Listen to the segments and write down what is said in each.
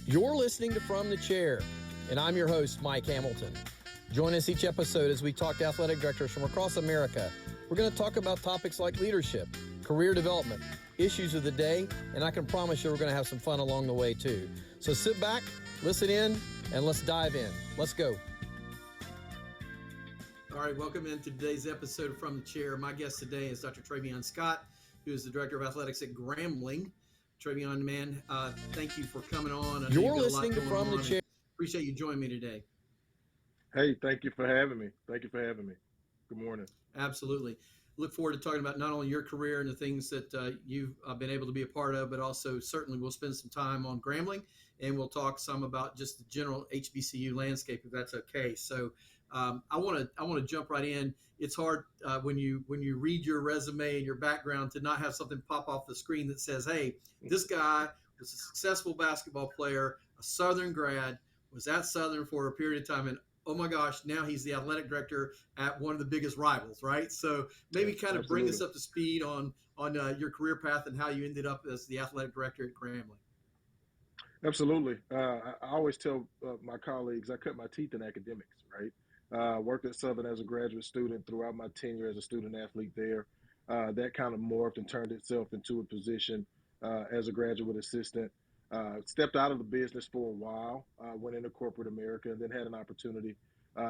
You're listening to From the Chair, and I'm your host, Mike Hamilton. Join us each episode as we talk to athletic directors from across America. We're going to talk about topics like leadership, career development, issues of the day, and I can promise you we're going to have some fun along the way too. So sit back, listen in, and let's dive in. Let's go. All right, welcome into today's episode of From the Chair. My guest today is Dr. Trayvean Scott, who is the Director of Athletics at Grambling. Trayvean, man, thank you for coming on. You're listening to From the Chair. Appreciate you joining me today. Hey, thank you for having me. Good morning. Absolutely. Look forward to talking about not only your career and the things that you've been able to be a part of, but also certainly we'll spend some time on Grambling, and we'll talk some about just the general HBCU landscape, if that's okay. So I want to jump right in. It's hard when you read your resume and your background to not have something pop off the screen that says, hey, this guy was a successful basketball player, a Southern grad, was at Southern for a period of time, and oh my gosh, now he's the athletic director at one of the biggest rivals, right? So maybe kind of bring us up to speed on your career path and how you ended up as the athletic director at Grambling. Absolutely. I always tell my colleagues I cut my teeth in academics, right? Worked at Southern as a graduate student throughout my tenure as a student athlete there. That kind of morphed and turned itself into a position as a graduate assistant. Stepped out of the business for a while, went into corporate America, and then had an opportunity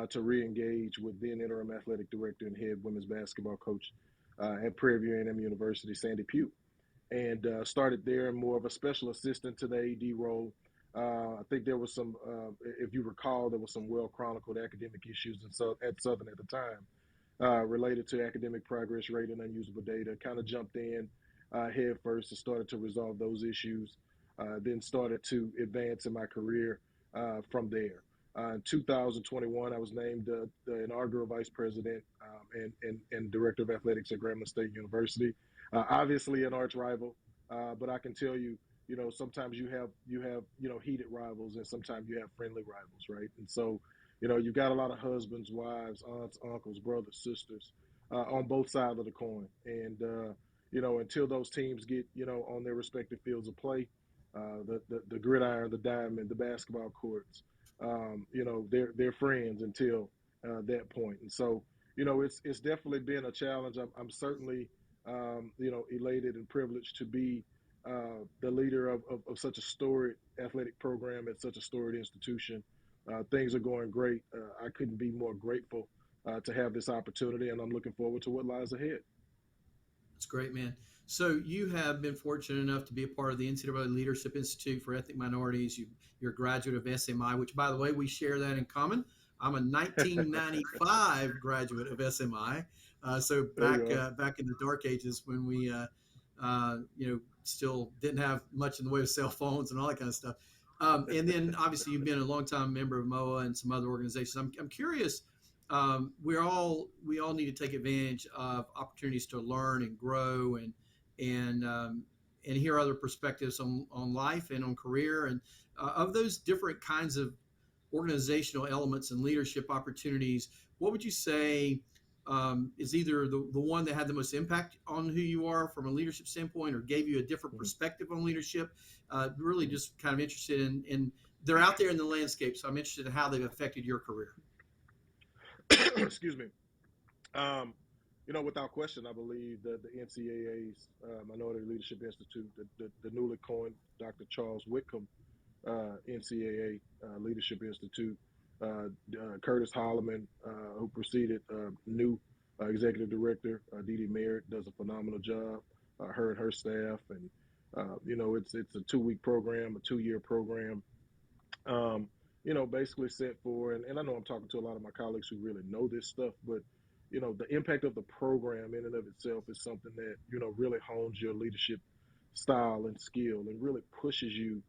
to re-engage with then interim athletic director and head women's basketball coach at Prairie View A&M University, Sandy Pugh. And started there more of a special assistant to the AD role. I think there was some, if you recall, there was some well-chronicled academic issues at Southern at the time related to academic progress rate and unusable data. Kind of jumped in head first and started to resolve those issues. Then started to advance in my career from there. In 2021, I was named the inaugural vice president and director of athletics at Grambling State University. Obviously an arch rival, but I can tell you, sometimes you have heated rivals, and sometimes you have friendly rivals, right? And so, you've got a lot of husbands, wives, aunts, uncles, brothers, sisters on both sides of the coin. And until those teams get on their respective fields of play, the gridiron, the diamond, the basketball courts, they're friends until that point. And so, it's definitely been a challenge. I'm certainly elated and privileged to be the leader of such a storied athletic program at such a storied institution. Things are going great. I couldn't be more grateful to have this opportunity, and I'm looking forward to what lies ahead. That's great, man. So you have been fortunate enough to be a part of the NCAA Leadership Institute for Ethnic Minorities. You're a graduate of SMI, which, by the way, we share that in common. I'm a 1995 graduate of SMI. So back in the dark ages when we, still didn't have much in the way of cell phones and all that kind of stuff. And then obviously you've been a longtime member of MOA and some other organizations. I'm curious. We all need to take advantage of opportunities to learn and grow and hear other perspectives on life and on career, and of those different kinds of organizational elements and leadership opportunities. What would you say is either the one that had the most impact on who you are from a leadership standpoint, or gave you a different perspective on leadership? Really just kind of interested in they're out there in the landscape, so I'm interested in how they've affected your career. Excuse me. Without question, I believe that the NCAA's Minority Leadership Institute, the newly coined Dr. Charles Whitcomb NCAA Leadership Institute, Curtis Holloman, who preceded new executive director, Dee Merritt, does a phenomenal job. Her and her staff, and it's a 2-week program, a 2-year program. Basically set for, and I know I'm talking to a lot of my colleagues who really know this stuff, but, the impact of the program in and of itself is something that, really hones your leadership style and skill and really pushes you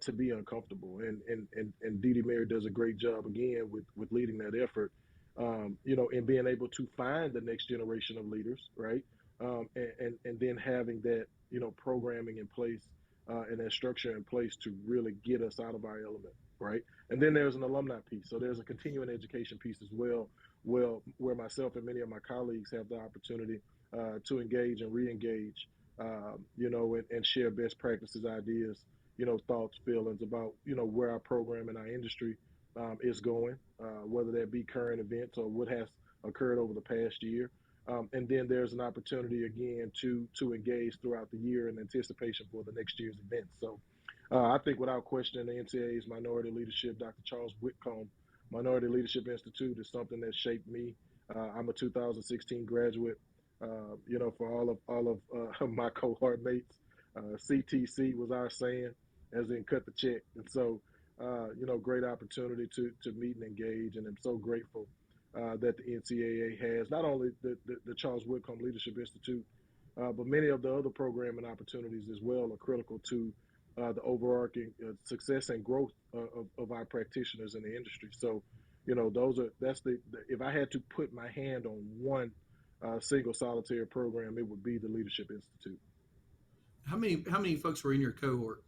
to be uncomfortable. And Dee Merritt does a great job, again, with leading that effort, and being able to find the next generation of leaders, right? And then having that, programming in place and that structure in place to really get us out of our element, right? And then there's an alumni piece. So there's a continuing education piece as well, where myself and many of my colleagues have the opportunity to engage and re-engage, and share best practices, ideas, thoughts, feelings about, where our program and our industry is going, whether that be current events or what has occurred over the past year. And then there's an opportunity again to engage throughout the year in anticipation for the next year's events. So I think without question, the NCAA's Minority Leadership, Dr. Charles Whitcomb Minority Leadership Institute is something that shaped me. I'm a 2016 graduate. For all of my cohort mates, CTC was our saying, as in cut the check. And so, great opportunity to meet and engage, and I'm so grateful that the NCAA has not only the Charles Whitcomb Leadership Institute, but many of the other programming opportunities as well are critical to the overarching success and growth of our practitioners in the industry. So, if I had to put my hand on one single solitary program, it would be the Leadership Institute. How many folks were in your cohort?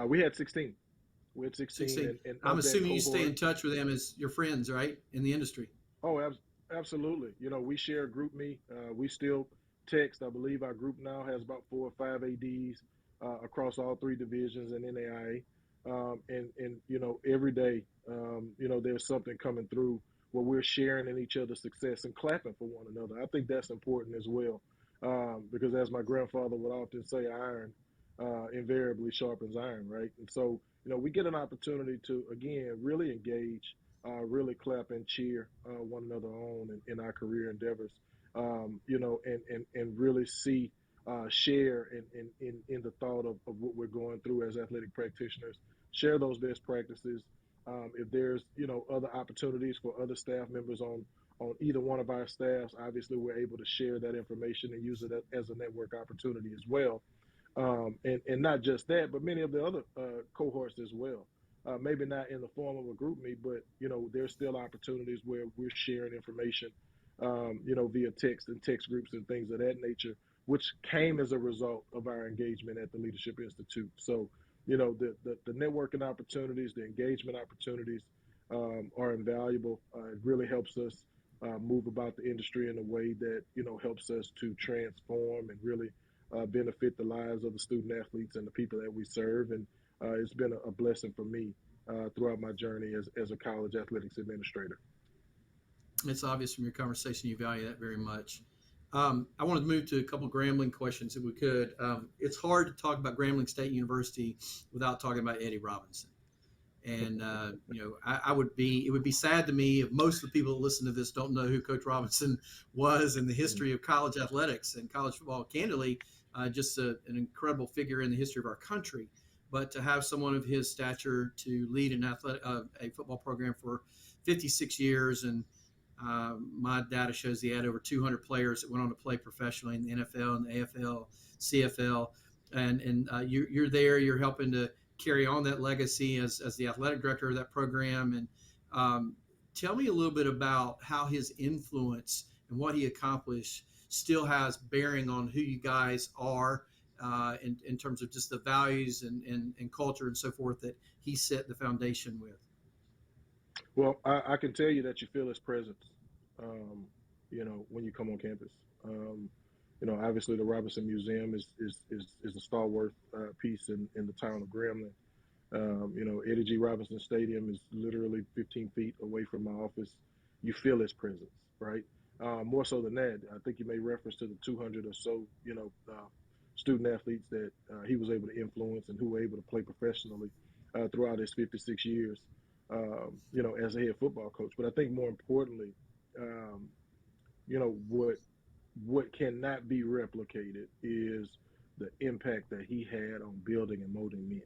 We had 16. We had 16, 16. and I'm of that assuming you stay cohort, in touch with them as your friends, right, in the industry. oh, absolutely. We share GroupMe. We still text. I believe our group now has about 4 or 5 ADs across all 3 divisions in NAIA. And every day, there's something coming through where we're sharing in each other's success and clapping for one another. I think that's important as well, because as my grandfather would often say, iron invariably sharpens iron, right? And so, we get an opportunity to, again, really engage, really clap and cheer one another on in our career endeavors, and really see, share in the thought of what we're going through as athletic practitioners, share those best practices. If there's, other opportunities for other staff members on either one of our staffs, obviously we're able to share that information and use it as a network opportunity as well. And not just that, but many of the other cohorts as well. Maybe not in the form of a group meet, but there's still opportunities where we're sharing information, via text and text groups and things of that nature, which came as a result of our engagement at the Leadership Institute. So, the networking opportunities, the engagement opportunities are invaluable. It really helps us move about the industry in a way that helps us to transform and really benefit the lives of the student athletes and the people that we serve. And it's been a blessing for me throughout my journey as a college athletics administrator. It's obvious from your conversation you value that very much. I want to move to a couple of Grambling questions if we could. It's hard to talk about Grambling State University without talking about Eddie Robinson. And it would be sad to me if most of the people that listen to this don't know who Coach Robinson was in the history of college athletics and college football. Candidly, just an incredible figure in the history of our country. But to have someone of his stature to lead a football program for 56 years, and my data shows he had over 200 players that went on to play professionally in the NFL and the AFL, CFL, and you're there, you're helping to carry on that legacy as the athletic director of that program. And tell me a little bit about how his influence and what he accomplished still has bearing on who you guys are in terms of just the values and culture and so forth that he set the foundation with. Well, I can tell you that you feel his presence, when you come on campus. Obviously the Robinson Museum is a stalwart piece in the town of Grambling. Eddie G. Robinson Stadium is literally 15 feet away from my office. You feel his presence, right? More so than that, I think you made reference to the 200 or so, student athletes that he was able to influence and who were able to play professionally throughout his 56 years, as a head football coach. But I think more importantly, what cannot be replicated is the impact that he had on building and molding men.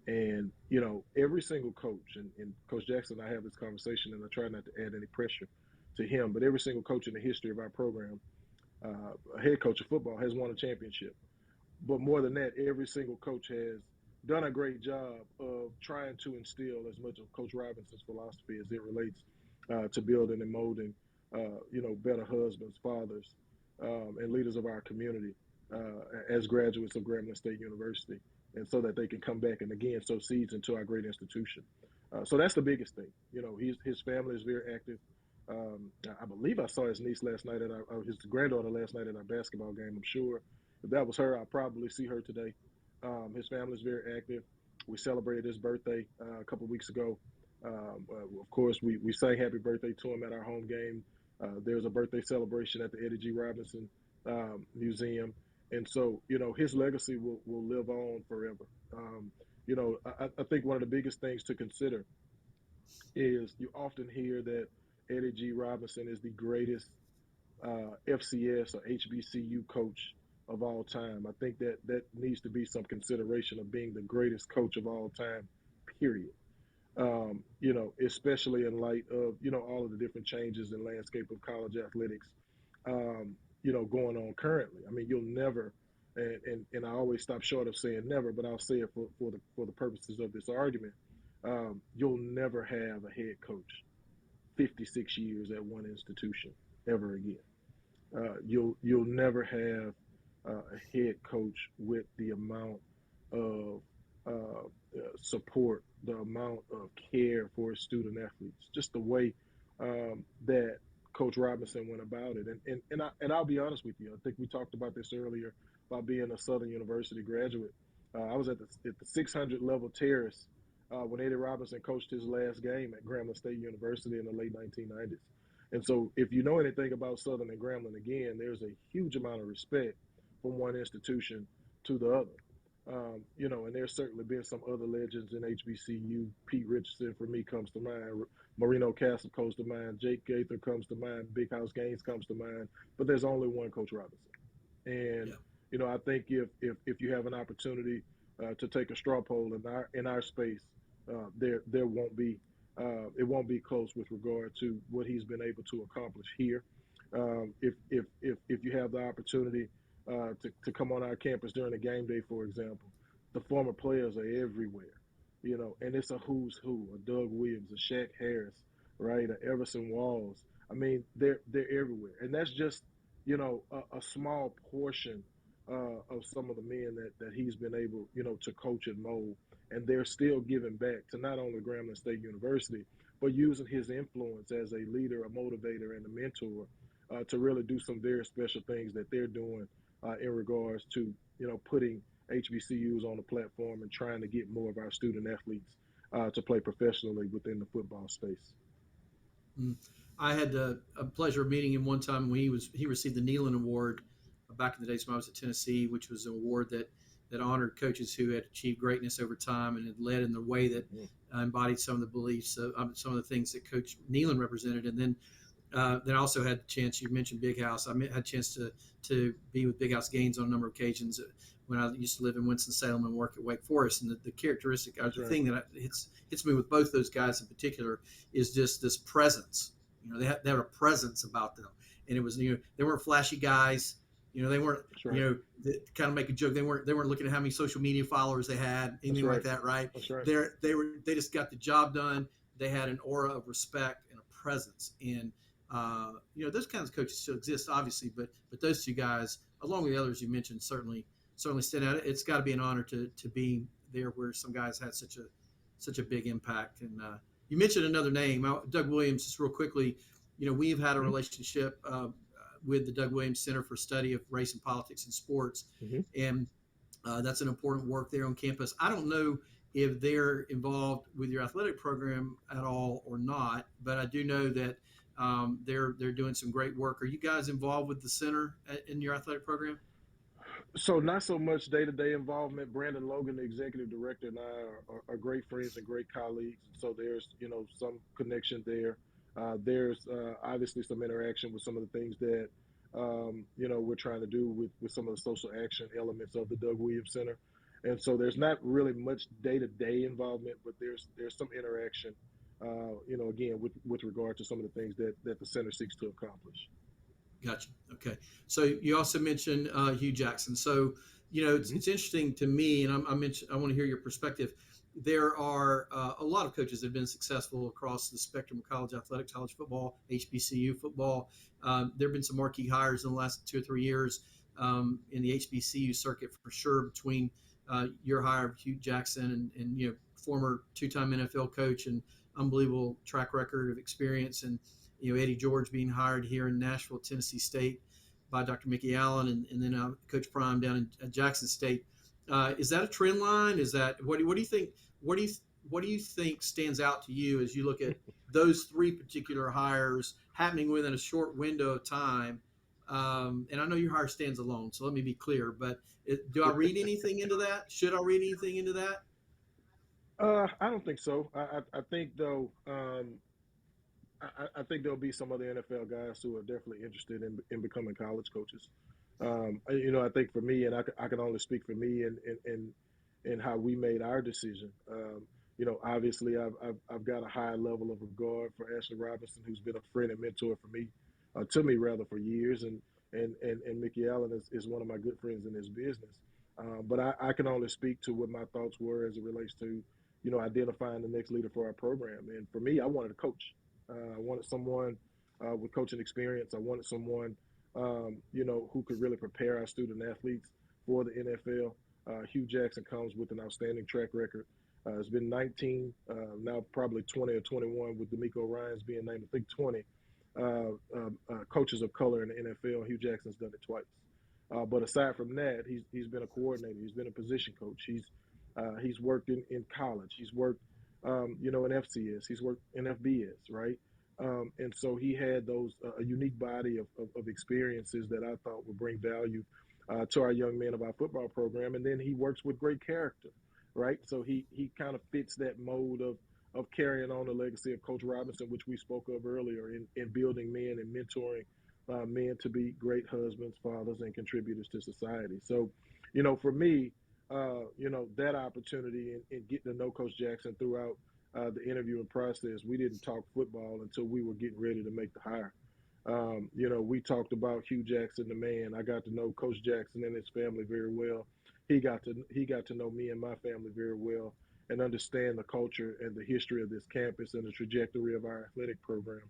And, every single coach, and Coach Jackson and I have this conversation, and I try not to add any pressure to him, but every single coach in the history of our program, a head coach of football, has won a championship. But more than that, every single coach has done a great job of trying to instill as much of Coach Robinson's philosophy as it relates to building and molding, better husbands, fathers, and leaders of our community as graduates of Grambling State University, and so that they can come back and again sow seeds into our great institution. So that's the biggest thing. His family is very active. I believe I saw his niece last night his granddaughter last night at our basketball game. I'm sure if that was her, I'll probably see her today. His family is very active. We celebrated his birthday a couple of weeks ago. Of course, we sang happy birthday to him at our home game. There's a birthday celebration at the Eddie G. Robinson Museum. And so, his legacy will live on forever. I think one of the biggest things to consider is you often hear that Eddie G. Robinson is the greatest FCS or HBCU coach of all time. I think that needs to be some consideration of being the greatest coach of all time, period. Especially in light of, all of the different changes in landscape of college athletics, going on currently. I mean, you'll never, and I always stop short of saying never, but I'll say it for the purposes of this argument. You'll never have a head coach 56 years at one institution ever again. You'll never have a head coach with the amount of support, the amount of care for his student athletes, just the way that Coach Robinson went about it. And I'll be honest with you. I think we talked about this earlier about being a Southern University graduate. I was at the 600 level terrace when Eddie Robinson coached his last game at Grambling State University in the late 1990s. And so, if you know anything about Southern and Grambling, again, there's a huge amount of respect from one institution to the other. And there's certainly been some other legends in HBCU. Pete Richardson, for me, comes to mind. Marino Castle comes to mind. Jake Gaither comes to mind. Big House Gaines comes to mind. But there's only one Coach Robinson. And, Yeah. I think if you have an opportunity to take a straw poll in our space, there won't be it won't be close with regard to what he's been able to accomplish here. If you have the opportunity to come on our campus during a game day, for example, the former players are everywhere, and it's a who's who, a Doug Williams, a Shaq Harris, right, a Everson Walls. I mean, they're everywhere, and that's just a small portion of some of the men that he's been able to coach and mold, and they're still giving back to not only Grambling State University, but using his influence as a leader, a motivator, and a mentor to really do some very special things that they're doing in regards to putting HBCUs on the platform and trying to get more of our student athletes to play professionally within the football space. Mm. I had a pleasure of meeting him one time when he received the Nealon Award back in the days when I was at Tennessee, which was an award that honored coaches who had achieved greatness over time and had led in the way that embodied some of the beliefs, some of the things that Coach Nealon represented. And then I also had the chance. You mentioned Big House. Had a chance to be with Big House Gaines on a number of occasions when I used to live in Winston-Salem and work at Wake Forest. And the characteristic, That's the right. thing that hits me with both those guys in particular is just this presence. They had a presence about them, and it was they weren't flashy guys. They weren't That's right. they kind of make a joke. They weren't looking at how many social media followers they had, That's anything right. like that, right? That's right. They just got the job done. They had an aura of respect and a presence, and those kinds of coaches still exist, obviously, but those two guys, along with the others you mentioned, certainly stand out. It's got to be an honor to be there where some guys had such a big impact. And you mentioned another name, Doug Williams. Just real quickly, we've had a Mm-hmm. relationship with the Doug Williams Center for Study of Race and Politics in Sports, Mm-hmm. and that's an important work there on campus. I don't know if they're involved with your athletic program at all or not, but I do know that they're doing some great work. Are you guys involved with the center in your athletic program? So not so much day-to-day involvement. Brandon Logan, the executive director, and I are great friends and great colleagues. So there's some connection there. There's obviously some interaction with some of the things that we're trying to do with some of the social action elements of the Doug Williams Center. And so there's not really much day-to-day involvement, but there's some interaction. Again with regard to some of the things that the center seeks to accomplish. Gotcha. Okay. So you also mentioned Hue Jackson. So it's, Mm-hmm. it's interesting to me, and I want to hear your perspective. There are a lot of coaches that have been successful across the spectrum of college athletics, college football, HBCU football. There have been some marquee hires in the last 2 or 3 years in the HBCU circuit for sure. Between your hire of Hue Jackson and former two-time NFL coach and unbelievable track record of experience, and Eddie George being hired here in Nashville, Tennessee State by Dr. Mickey Allen, and then Coach Prime down in Jackson State. Is that a trend line? Is that what do you think? What do you what do you think stands out to you as you look at those three particular hires happening within a short window of time? And I know your hire stands alone, so let me be clear. But do I read anything into that? Should I read anything into that? I don't think so. I think though, I think there'll be some other NFL guys who are definitely interested in becoming college coaches. I think for me, and I can only speak for me and how we made our decision. Obviously, I've got a high level of regard for Ashley Robinson, who's been a friend and mentor for me, to me rather for years, and Mickey Allen is one of my good friends in this business. But I can only speak to what my thoughts were as it relates to, identifying the next leader for our program. And for me, I wanted a coach. I wanted someone with coaching experience. I wanted someone, who could really prepare our student athletes for the NFL. Hue Jackson comes with an outstanding track record. It's been 19, now probably 20 or 21 with D'Amico Ryans being named, I think 20 coaches of color in the NFL. Hue Jackson's done it twice. But aside from that, he's been a coordinator. He's been a position coach. He's worked in college. He's worked, in FCS. He's worked in FBS, right? And so he had those a unique body of experiences that I thought would bring value to our young men of our football program. And then he works with great character, right? So he kind of fits that mold of carrying on the legacy of Coach Robinson, which we spoke of earlier, in building men and mentoring men to be great husbands, fathers, and contributors to society. So, for me, that opportunity in getting to know Coach Jackson throughout the interviewing process, we didn't talk football until we were getting ready to make the hire. We talked about Hue Jackson, the man. I got to know Coach Jackson and his family very well. He got to know me and my family very well, and understand the culture and the history of this campus and the trajectory of our athletic program.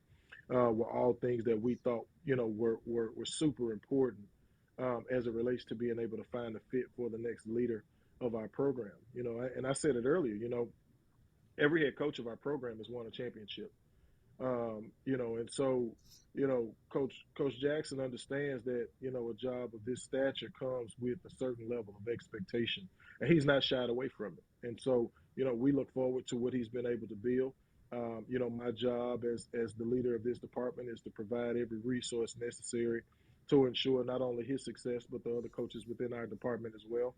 Were all things that we thought, were super important as it relates to being able to find a fit for the next leader of our program. And I said it earlier. Every head coach of our program has won a championship. And so, Coach Jackson understands that, a job of this stature comes with a certain level of expectation, and he's not shied away from it. And so, we look forward to what he's been able to build. My job as the leader of this department is to provide every resource necessary to ensure not only his success, but the other coaches within our department as well.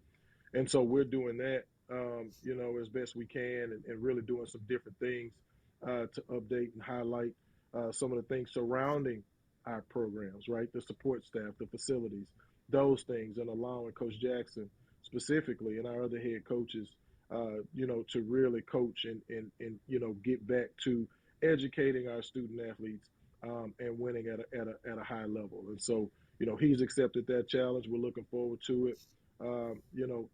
And so we're doing that, as best we can, and really doing some different things to update and highlight some of the things surrounding our programs, right? The support staff, the facilities, those things, and allowing Coach Jackson specifically and our other head coaches, to really coach and get back to educating our student athletes and winning at a high level. And so, he's accepted that challenge. We're looking forward to it.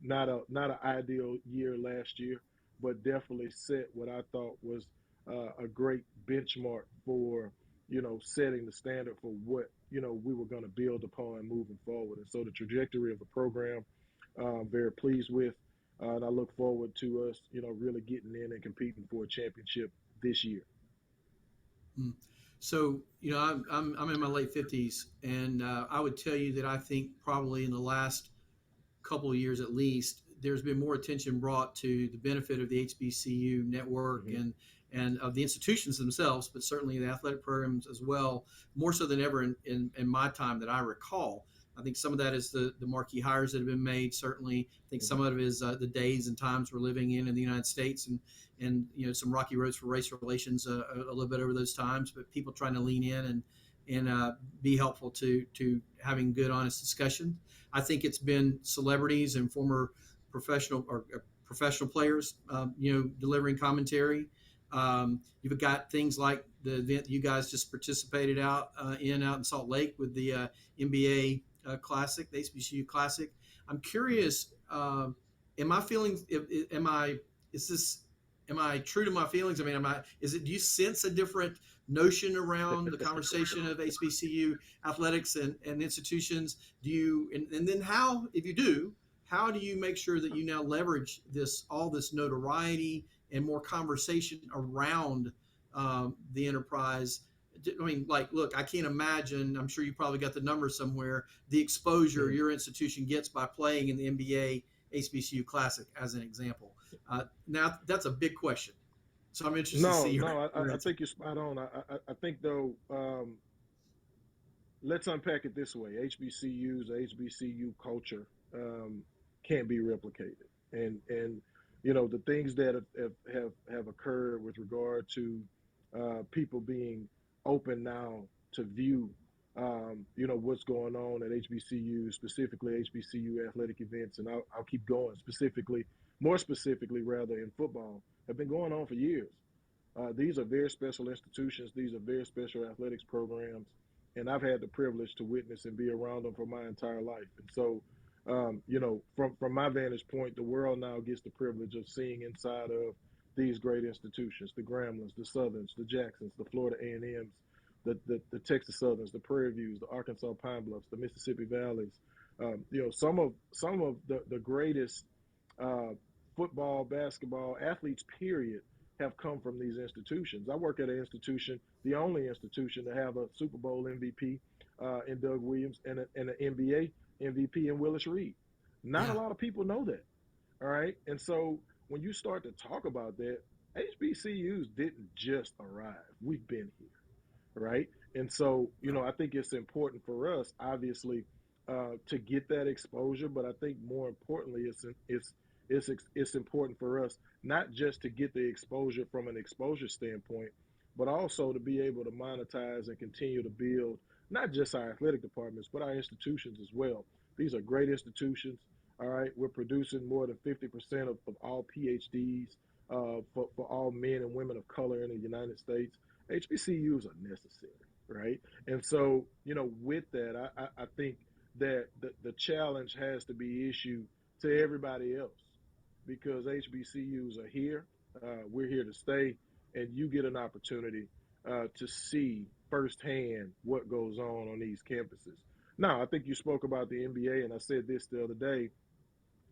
Not an ideal year last year, but definitely set what I thought was a great benchmark for setting the standard for what we were going to build upon moving forward. And so the trajectory of the program, I'm very pleased with, and I look forward to us really getting in and competing for a championship this year. Mm. So, I'm in my late 50s, and I would tell you that I think probably in the last couple of years at least, there's been more attention brought to the benefit of the HBCU network Mm-hmm. and of the institutions themselves, but certainly the athletic programs as well, more so than ever in my time that I recall. I think some of that is the marquee hires that have been made. Certainly, I think some Mm-hmm. of it is the days and times we're living in the United States, and some rocky roads for race relations a little bit over those times. But people trying to lean in and be helpful to having good, honest discussion. I think it's been celebrities and former professional players, delivering commentary. You've got things like the event you guys just participated out in Salt Lake with the NBA Classic, the HBCU Classic. I'm curious. Am I feeling? Am I? Is this? Am I true to my feelings? I mean, am I? Is it? Do you sense a different notion around the conversation of HBCU athletics and institutions? Do you? And then how? If you do, how do you make sure that you now leverage all this notoriety and more conversation around the enterprise? I mean, like, look, I can't imagine. I'm sure you probably got the numbers somewhere. The exposure Mm-hmm. your institution gets by playing in the NBA HBCU Classic as an example. Now that's a big question, so I'm interested to see No, your, no, your I answer. think you're spot on. I think though, let's unpack it this way: HBCUs, HBCU culture can't be replicated, and the things that have occurred with regard to people being open now to view what's going on at HBCU, specifically HBCU athletic events, and I'll keep going specifically, more specifically rather in football, have been going on for years. These are very special institutions. These are very special athletics programs, and I've had the privilege to witness and be around them for my entire life. And so, from my vantage point, the world now gets the privilege of seeing inside of these great institutions: the Gramblings, the Southerns, the Jacksons, the Florida A&Ms, the Texas Southerns, the Prairie Views, the Arkansas Pine Bluffs, the Mississippi Valleys. Some of the greatest uh, football, basketball athletes, period, have come from these institutions. I work at an institution, the only institution to have a Super Bowl MVP in Doug Williams and an NBA MVP in Willis Reed. Not a Yeah, lot of people know that. All right. And so when you start to talk about that, HBCUs didn't just arrive. We've been here, right? And so, yeah, I think it's important for us, obviously, to get that exposure. But I think more importantly, it's important for us not just to get the exposure from an exposure standpoint, but also to be able to monetize and continue to build not just our athletic departments, but our institutions as well. These are great institutions. All right, we're producing more than 50% of all PhDs for all men and women of color in the United States. HBCUs are necessary, right? And so, with that, I think that the challenge has to be issued to everybody else because HBCUs are here. We're here to stay, and you get an opportunity to see firsthand what goes on these campuses. Now, I think you spoke about the NBA, and I said this the other day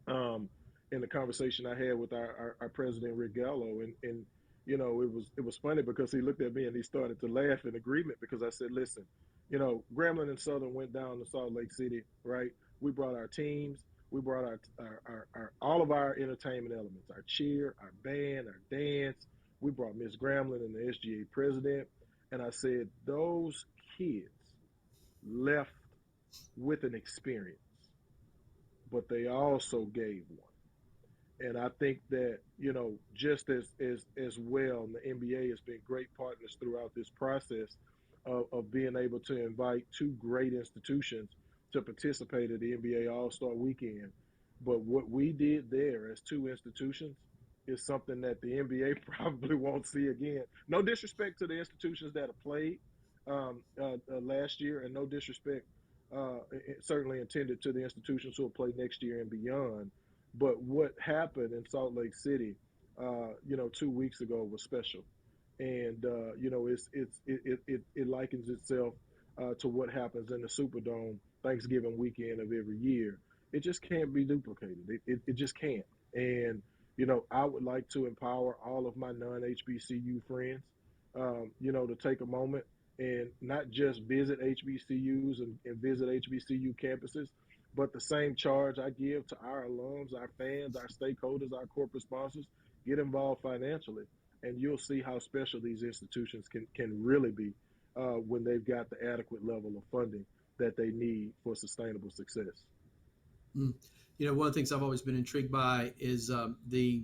um, in the conversation I had with our president Rick Gallo, and it was funny because he looked at me and he started to laugh in agreement because I said, listen, Grambling and Southern went down to Salt Lake City, right? We brought our teams, we brought our all of our entertainment elements, our cheer, our band, our dance. We brought Miss Grambling and the SGA president, and I said those kids left with an experience, but they also gave one. And I think that, just as well, the NBA has been great partners throughout this process of being able to invite two great institutions to participate at the NBA All-Star Weekend. But what we did there as two institutions is something that the NBA probably won't see again. No disrespect to the institutions that have played last year, and no disrespect certainly intended to the institutions who will play next year and beyond. But what happened in Salt Lake City, 2 weeks ago was special, and it likens itself to what happens in the Superdome Thanksgiving weekend of every year. It just can't be duplicated. It just can't. And I would like to empower all of my non-HBCU friends, to take a moment and not just visit HBCUs and visit HBCU campuses, but the same charge I give to our alums, our fans, our stakeholders, our corporate sponsors, get involved financially, and you'll see how special these institutions can really be when they've got the adequate level of funding that they need for sustainable success. Mm. One of the things I've always been intrigued by is the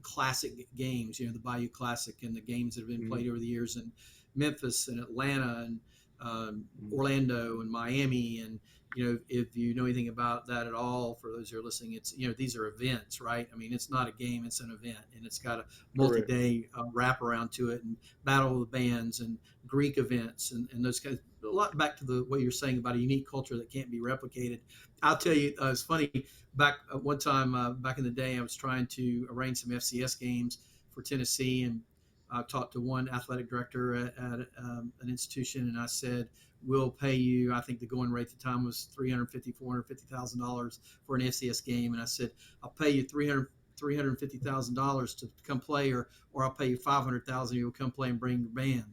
classic games. The Bayou Classic and the games that have been Mm-hmm. played over the years in Memphis and Atlanta and Mm-hmm. Orlando and Miami. And if you know anything about that at all, for those who are listening, it's these are events, right? I mean, it's not a game; it's an event, and it's got a Correct. multi-day wraparound to it, and battle of the bands and Greek events and those kinds. A lot back to the what you're saying about a unique culture that can't be replicated. I'll tell you, it's funny. Back one time, back in the day, I was trying to arrange some FCS games for Tennessee, and I talked to one athletic director at an institution, and I said, "We'll pay you." I think the going rate at the time was $350,000 for an FCS game, and I said, "I'll pay you $350,000 to come play, or I'll pay you $500,000. You'll come play and bring your band."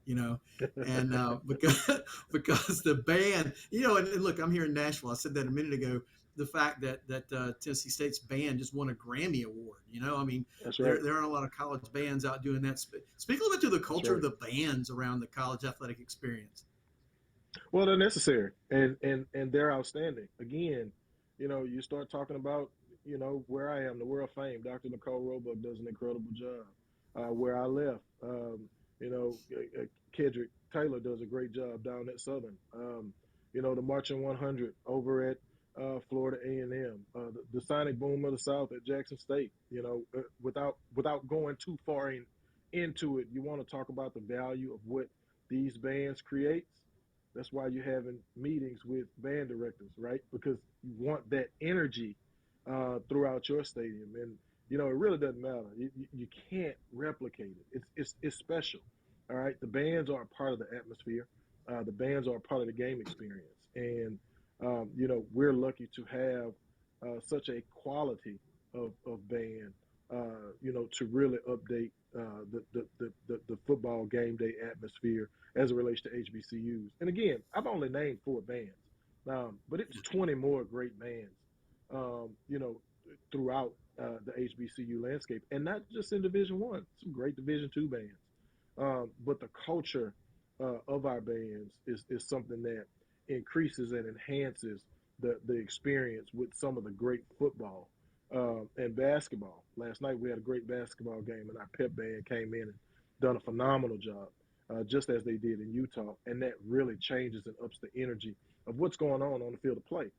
You know, and because because the band, and look, I'm here in Nashville. I said that a minute ago. the fact that Tennessee State's band just won a Grammy award. I mean, That's right. there aren't a lot of college bands out doing that. Speak a little bit to the That's culture of right. the bands around the college athletic experience. Well, they're necessary, and they're outstanding. Again, you start talking about where I am, the world fame. Dr. Nicole Roebuck does an incredible job. Where I left, Kedrick Taylor does a great job down at Southern. The Marching 100 over at Florida A&M, the Sonic Boom of the South at Jackson State. Without going too far into it, you want to talk about the value of what these bands create. That's why you're having meetings with band directors, right? Because you want that energy throughout your stadium, and it really doesn't matter. You can't replicate it. It's special. All right, the bands are a part of the atmosphere. The bands are a part of the game experience, and we're lucky to have such a quality of band. To really update the football game day atmosphere as it relates to HBCUs. And again, I've only named 4 bands, but it's 20 more great bands, throughout the HBCU landscape, and not just in Division One. Some great Division 2 bands, but the culture of our bands is something that increases and enhances the experience with some of the great football and basketball. Last night we had a great basketball game, and our pep band came in and done a phenomenal job, just as they did in Utah, and that really changes and ups the energy of what's going on the field of play.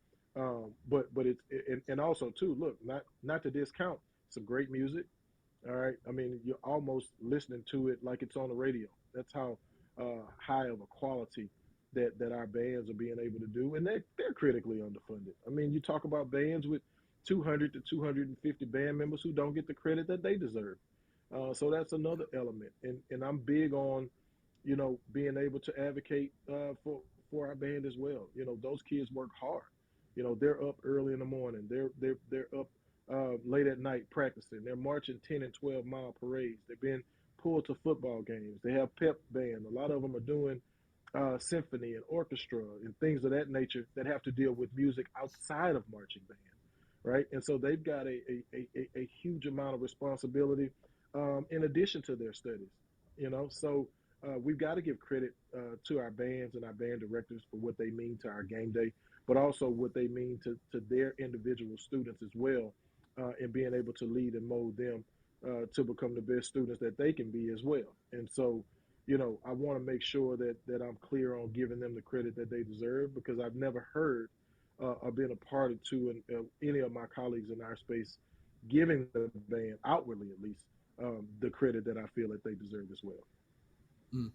But it's and also too, look, not to discount some great music. All right, I mean you're almost listening to it like it's on the radio. That's how high of a quality that our bands are being able to do, and they're critically underfunded. I mean, you talk about bands with 200 to 250 band members who don't get the credit that they deserve. So that's another element, and I'm big on being able to advocate for our band as well. Those kids work hard. They're up early in the morning. They're up late at night practicing. They're marching 10 and 12-mile parades. They've been pulled to football games. They have pep band. A lot of them are doing symphony and orchestra and things of that nature that have to deal with music outside of marching band, right? And so they've got a huge amount of responsibility in addition to their studies. So we've got to give credit to our bands and our band directors for what they mean to our game day, but also what they mean to their individual students as well, in being able to lead and mold them to become the best students that they can be as well. And so, I want to make sure that I'm clear on giving them the credit that they deserve, because I've never heard or been a part of any of my colleagues in our space giving the band, outwardly at least, the credit that I feel that they deserve as well. Mm.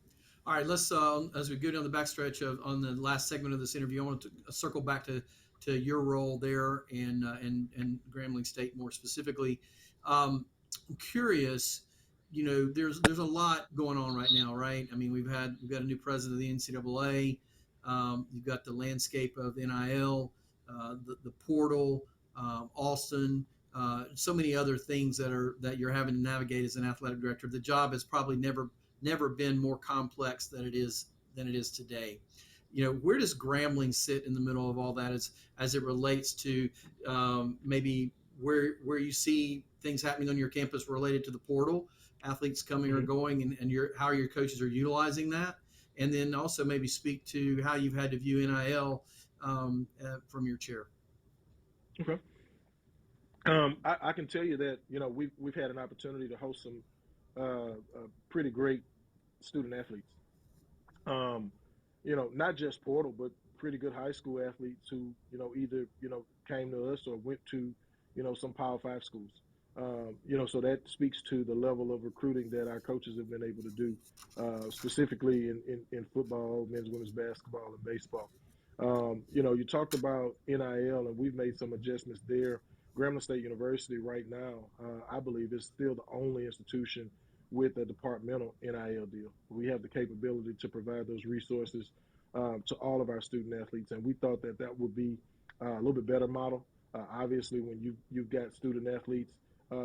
All right, let's as we go down the backstretch on the last segment of this interview, I want to circle back to your role there in Grambling State more specifically. I'm curious. There's a lot going on right now, right? I mean, we've got a new president of the NCAA. You've got the landscape of NIL, the portal, Austin, so many other things that you're having to navigate as an athletic director. The job has probably never been more complex than it is today. Where does Grambling sit in the middle of all that as it relates to maybe where you see things happening on your campus related to the portal, athletes coming or Mm-hmm. going, and how your coaches are utilizing that, and then also maybe speak to how you've had to view NIL from your chair. Okay. I can tell you that we've had an opportunity to host some pretty great student athletes. Um, not just portal, but pretty good high school athletes who either came to us or went to some Power 5 schools. So that speaks to the level of recruiting that our coaches have been able to do, specifically in football, men's, women's basketball, and baseball. You talked about NIL, and we've made some adjustments there. Grambling State University right now, I believe, is still the only institution with a departmental NIL deal. We have the capability to provide those resources to all of our student athletes, and we thought that would be a little bit better model. Obviously, when you've got student athletes,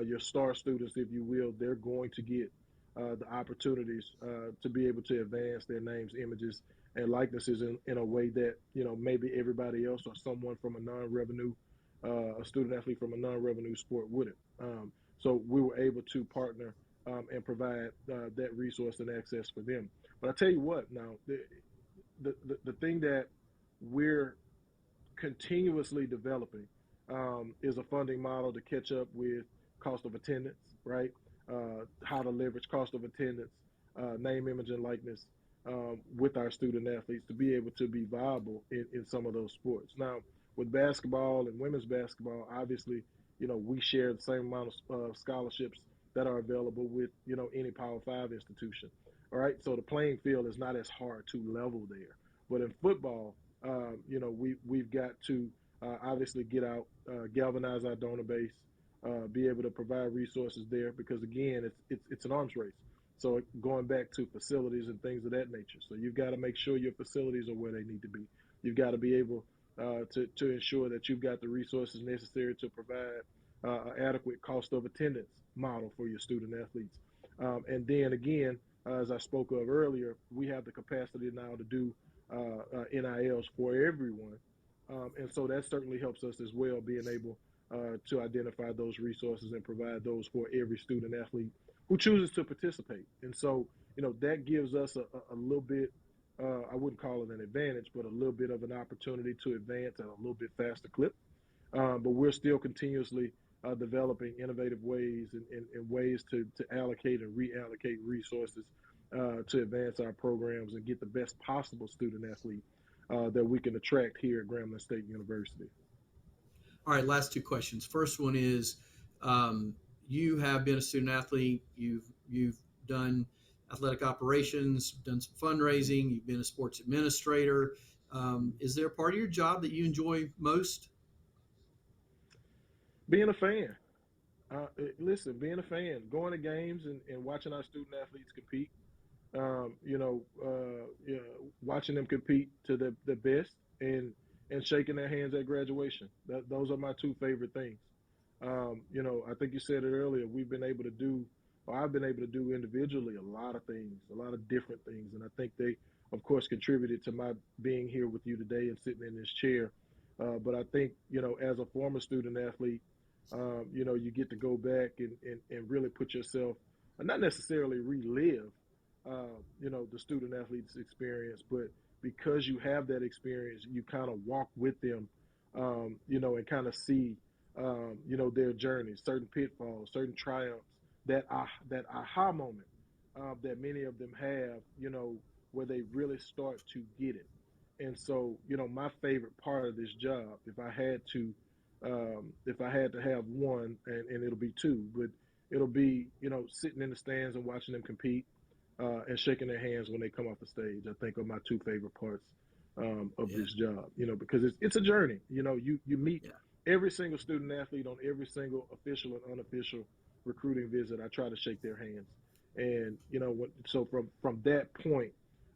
your star students, if you will, they're going to get the opportunities to be able to advance their names, images, and likenesses in a way that maybe everybody else or someone from a non-revenue a student athlete from a non-revenue sport wouldn't. So we were able to partner and provide that resource and access for them. But I tell you what, now the thing that we're continuously developing is a funding model to catch up with cost of attendance, right? How to leverage cost of attendance, name, image, and likeness with our student athletes to be able to be viable in some of those sports. Now, with basketball and women's basketball, obviously, we share the same amount of scholarships that are available with, any Power Five institution. All right, so the playing field is not as hard to level there. But in football, we've got to obviously get out, galvanize our donor base, be able to provide resources there because again, it's an arms race. So going back to facilities and things of that nature, so you've got to make sure your facilities are where they need to be. You've got to be able to ensure that you've got the resources necessary to provide an adequate cost of attendance model for your student athletes. And then again, as I spoke of earlier, we have the capacity now to do NILs for everyone. And so that certainly helps us as well, being able to identify those resources and provide those for every student athlete who chooses to participate. And so, that gives us a little bit, I wouldn't call it an advantage, but a little bit of an opportunity to advance at a little bit faster clip. But we're still continuously developing innovative ways and ways to allocate and reallocate resources to advance our programs and get the best possible student athlete that we can attract here at Grambling State University. All right, last two questions. First one is, you have been a student athlete. You've done athletic operations, done some fundraising. You've been a sports administrator. Is there a part of your job that you enjoy most? Being a fan. Listen, being a fan, going to games and watching our student athletes compete, watching them compete to the best and shaking their hands at graduation. Those are my two favorite things. I think you said it earlier. We've been able to do, or I've been able to do individually a lot of things, a lot of different things, and I think they, of course, contributed to my being here with you today and sitting in this chair. But I think, as a former student athlete, you get to go back and really put yourself, not necessarily relive, the student athlete's experience, but because you have that experience, you kind of walk with them, and kind of see, their journey, certain pitfalls, certain triumphs, that aha moment that many of them have, where they really start to get it. And so, my favorite part of this job, if I had to have one, and it'll be two, but it'll be, sitting in the stands and watching them compete and shaking their hands when they come off the stage. I think are my two favorite parts of Yeah, this job. Because it's a journey. You meet yeah. every single student athlete on every single official and unofficial recruiting visit. I try to shake their hands, and so from that point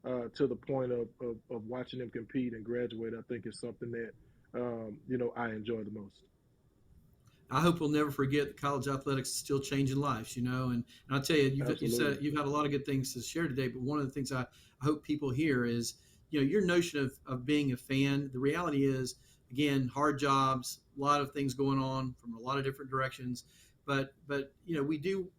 to the point of watching them compete and graduate, I think is something that I enjoy the most. I hope we'll never forget that college athletics is still changing lives, and I'll tell you, you Absolutely, said you've had a lot of good things to share today, but one of the things I hope people hear is, your notion of being a fan. The reality is, again, hard jobs, a lot of things going on from a lot of different directions, but we do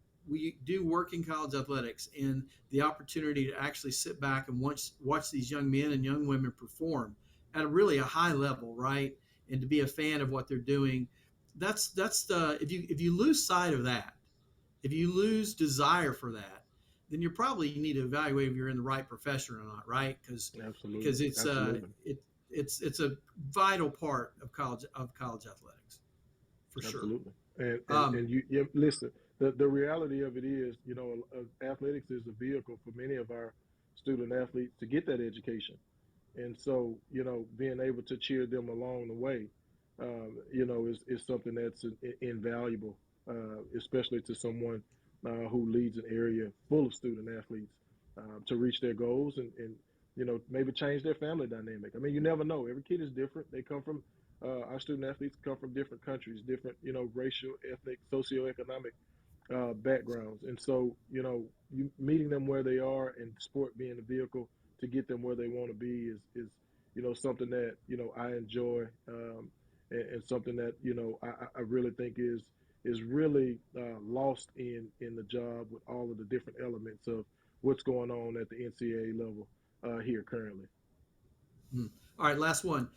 work in college athletics, and the opportunity to actually sit back and watch these young men and young women perform at a really a high level, right? And to be a fan of what they're doing, that's the if you lose sight of that, if you lose desire for that, then you need to evaluate if you're in the right profession or not, right? Because absolutely, absolutely, it's a vital part of college athletics for sure. absolutely. And and Um, and you listen. The reality of it is, athletics is a vehicle for many of our student athletes to get that education. And so, being able to cheer them along the way, is something that's invaluable, especially to someone who leads an area full of student athletes to reach their goals and maybe change their family dynamic. I mean, you never know. Every kid is different. They come from our student athletes come from different countries, different racial, ethnic, socioeconomic backgrounds. And so, you meeting them where they are and sport being a vehicle to get them where they want to be is something that, I enjoy. and something that I really think is really lost in the job with all of the different elements of what's going on at the NCAA level here currently. Hmm. All right, last one.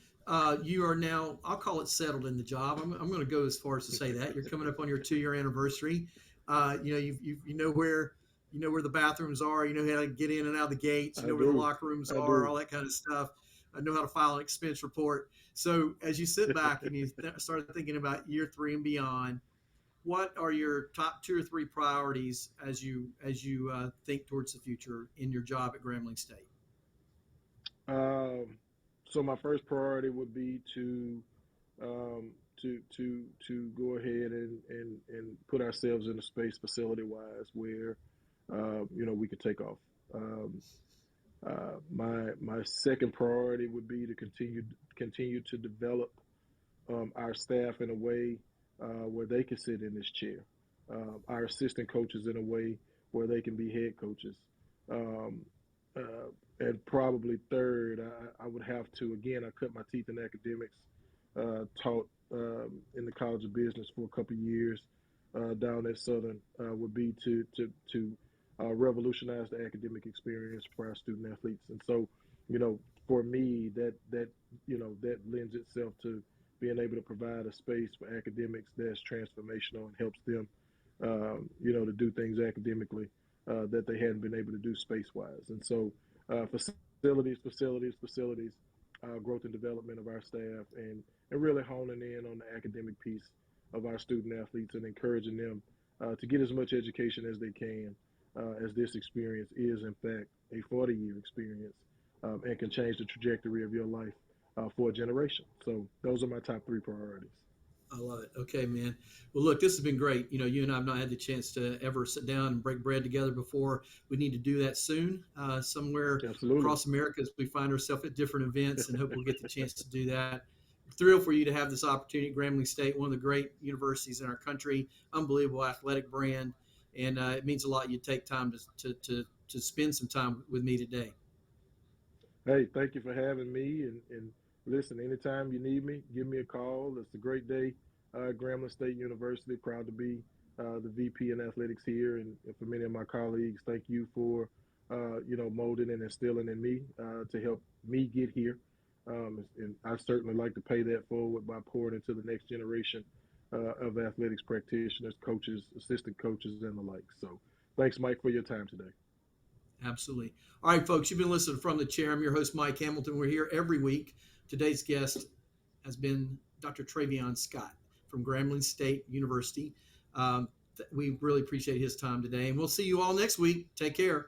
You are now, I'll call it settled in the job. I'm going to go as far as to say that you're coming up on your 2 year anniversary. You know where the bathrooms are. You know how to get in and out of the gates. You I know where the do. locker rooms I are. do. All that kind of stuff. I know how to file an expense report. So as you sit back and you start thinking about year 3 and beyond, what are your top 2 or 3 priorities as you think towards the future in your job at Grambling State? Um, so my first priority would be to go ahead and put ourselves in a space facility wise where we could take off. Um, my second priority would be to continue to develop our staff in a way where they can sit in this chair. Our assistant coaches in a way where they can be head coaches. Um, and probably third, I would have to, again, I cut my teeth in academics, taught in the College of Business for a couple of years down at Southern, would be to revolutionize the academic experience for our student athletes. And so, for me, that lends itself to being able to provide a space for academics that's transformational and helps them, to do things academically that they hadn't been able to do space wise. And so, facilities, growth and development of our staff, and really honing in on the academic piece of our student athletes and encouraging them to get as much education as they can, as this experience is, in fact, a 40-year experience and can change the trajectory of your life for a generation. So those are my top 3 priorities. I love it. Okay, man. Well, look, this has been great. You and I have not had the chance to ever sit down and break bread together before. We need to do that soon, somewhere Absolutely. across America as we find ourselves at different events, and hope we'll get the chance to do that. Thrilled for you to have this opportunity at Grambling State, one of the great universities in our country, unbelievable athletic brand, and it means a lot you take time to spend some time with me today. Hey, thank you for having me. And listen, anytime you need me, give me a call. It's a great day. Grambling State University, proud to be the VP in athletics here. And for many of my colleagues, thank you for, molding and instilling in me to help me get here. And I certainly like to pay that forward by pouring into the next generation of athletics practitioners, coaches, assistant coaches, and the like. So thanks, Mike, for your time today. Absolutely. All right, folks, you've been listening from the chair. I'm your host, Mike Hamilton. We're here every week. Today's guest has been Dr. Trayvean Scott from Grambling State University. We really appreciate his time today, and we'll see you all next week. Take care.